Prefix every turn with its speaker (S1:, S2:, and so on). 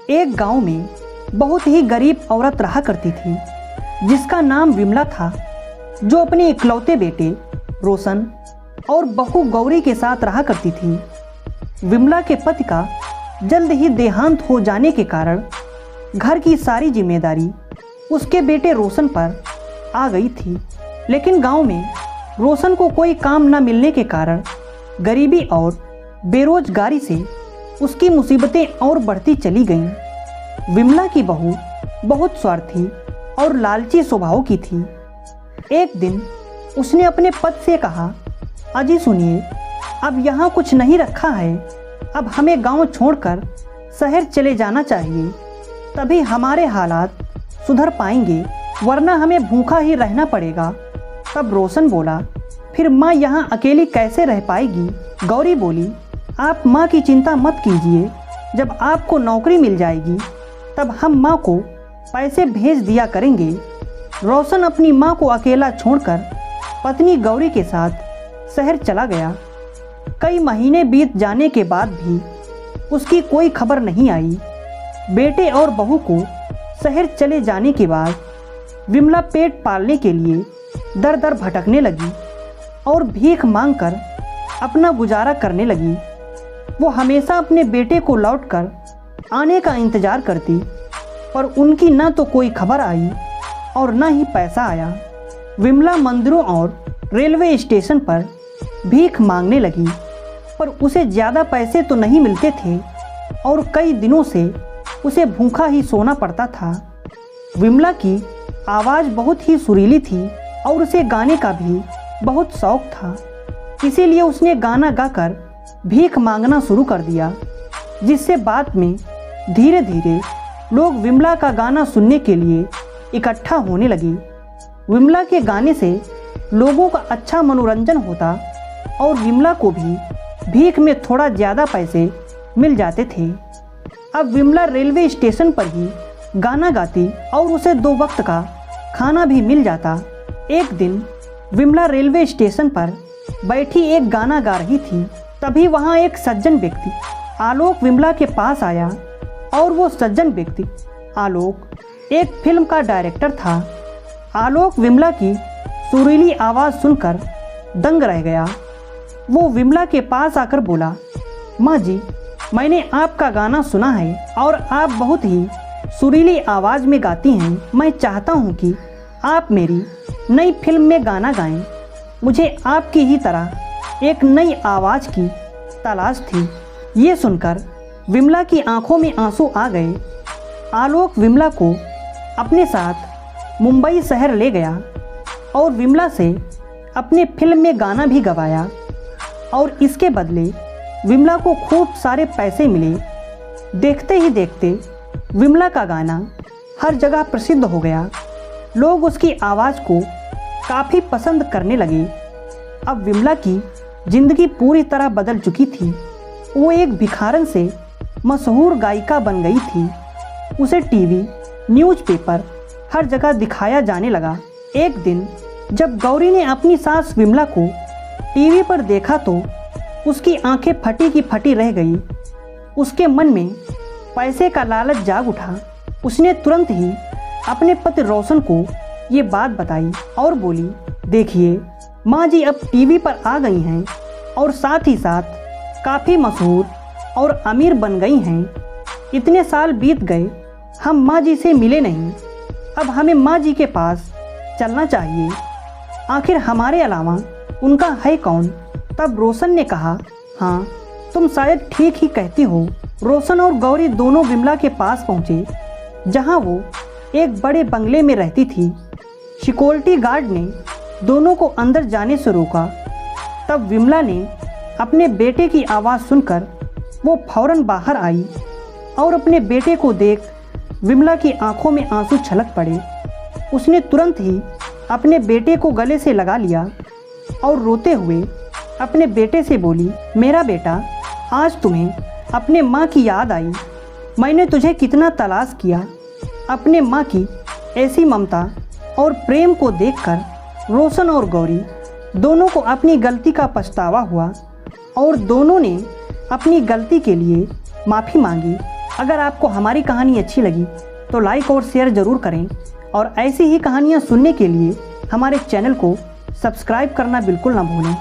S1: एक गांव में बहुत ही गरीब औरत रहा करती थी जिसका नाम विमला था, जो अपने इकलौते बेटे रोशन और बहू गौरी के साथ रहा करती थी। विमला के पति का जल्द ही देहांत हो जाने के कारण घर की सारी जिम्मेदारी उसके बेटे रोशन पर आ गई थी। लेकिन गांव में रोशन को कोई काम न मिलने के कारण गरीबी और बेरोजगारी से उसकी मुसीबतें और बढ़ती चली गईं। विमला की बहू बहुत स्वार्थी और लालची स्वभाव की थी। एक दिन उसने अपने पति से कहा, अजी सुनिए, अब यहाँ कुछ नहीं रखा है, अब हमें गांव छोड़कर शहर चले जाना चाहिए, तभी हमारे हालात सुधर पाएंगे, वरना हमें भूखा ही रहना पड़ेगा। तब रोशन बोला, फिर माँ यहाँ अकेली कैसे रह पाएगी? गौरी बोली, आप माँ की चिंता मत कीजिए, जब आपको नौकरी मिल जाएगी तब हम माँ को पैसे भेज दिया करेंगे। रोशन अपनी माँ को अकेला छोड़कर पत्नी गौरी के साथ शहर चला गया। कई महीने बीत जाने के बाद भी उसकी कोई खबर नहीं आई। बेटे और बहू को शहर चले जाने के बाद विमला पेट पालने के लिए दर दर भटकने लगी और भीख मांगकर अपना गुजारा करने लगी। वो हमेशा अपने बेटे को लौटकर आने का इंतज़ार करती, पर उनकी न तो कोई खबर आई और न ही पैसा आया। विमला मंदिरों और रेलवे स्टेशन पर भीख मांगने लगी, पर उसे ज़्यादा पैसे तो नहीं मिलते थे और कई दिनों से उसे भूखा ही सोना पड़ता था। विमला की आवाज़ बहुत ही सुरीली थी और उसे गाने का भी बहुत शौक था, इसीलिए उसने गाना गाकर भीख मांगना शुरू कर दिया, जिससे बाद में धीरे धीरे लोग विमला का गाना सुनने के लिए इकट्ठा होने लगे। विमला के गाने से लोगों का अच्छा मनोरंजन होता और विमला को भी भीख में थोड़ा ज़्यादा पैसे मिल जाते थे। अब विमला रेलवे स्टेशन पर ही गाना गाती और उसे 2 वक्त का खाना भी मिल जाता। एक दिन विमला रेलवे स्टेशन पर बैठी एक गाना गा रही थी, तभी वहाँ एक सज्जन व्यक्ति आलोक विमला के पास आया और वो सज्जन व्यक्ति आलोक एक फिल्म का डायरेक्टर था। आलोक विमला की सुरीली आवाज़ सुनकर दंग रह गया। वो विमला के पास आकर बोला, माँ जी, मैंने आपका गाना सुना है और आप बहुत ही सुरीली आवाज़ में गाती हैं। मैं चाहता हूँ कि आप मेरी नई फिल्म में गाना गाएं। मुझे आपकी ही तरह एक नई आवाज़ की तलाश थी। ये सुनकर विमला की आंखों में आंसू आ गए। आलोक विमला को अपने साथ मुंबई शहर ले गया और विमला से अपने फिल्म में गाना भी गवाया और इसके बदले विमला को खूब सारे पैसे मिले। देखते ही देखते विमला का गाना हर जगह प्रसिद्ध हो गया। लोग उसकी आवाज़ को काफ़ी पसंद करने लगे। अब विमला की ज़िंदगी पूरी तरह बदल चुकी थी। वो एक भिखारन से मशहूर गायिका बन गई थी। उसे टीवी, न्यूज़पेपर हर जगह दिखाया जाने लगा। एक दिन जब गौरी ने अपनी सास विमला को टीवी पर देखा तो उसकी आंखें फटी की फटी रह गई। उसके मन में पैसे का लालच जाग उठा। उसने तुरंत ही अपने पति रोशन को ये बात बताई और बोली, देखिए माँ जी अब टीवी पर आ गई हैं और साथ ही साथ काफ़ी मशहूर और अमीर बन गई हैं। इतने साल बीत गए, हम माँ जी से मिले नहीं। अब हमें माँ जी के पास चलना चाहिए, आखिर हमारे अलावा उनका है कौन? तब रोशन ने कहा, हाँ तुम शायद ठीक ही कहती हो। रोशन और गौरी दोनों विमला के पास पहुँचे, जहाँ वो एक बड़े बंगले में रहती थी। सिक्योरिटी गार्ड ने दोनों को अंदर जाने से रोका। तब विमला ने अपने बेटे की आवाज़ सुनकर वो फौरन बाहर आई और अपने बेटे को देख विमला की आंखों में आंसू छलक पड़े। उसने तुरंत ही अपने बेटे को गले से लगा लिया और रोते हुए अपने बेटे से बोली, मेरा बेटा, आज तुम्हें अपने माँ की याद आई। मैंने तुझे कितना तलाश किया। अपने माँ की ऐसी ममता और प्रेम को देखकर रोशन और गौरी दोनों को अपनी गलती का पछतावा हुआ और दोनों ने अपनी गलती के लिए माफ़ी मांगी। अगर आपको हमारी कहानी अच्छी लगी तो लाइक और शेयर ज़रूर करें और ऐसी ही कहानियाँ सुनने के लिए हमारे चैनल को सब्सक्राइब करना बिल्कुल ना भूलें।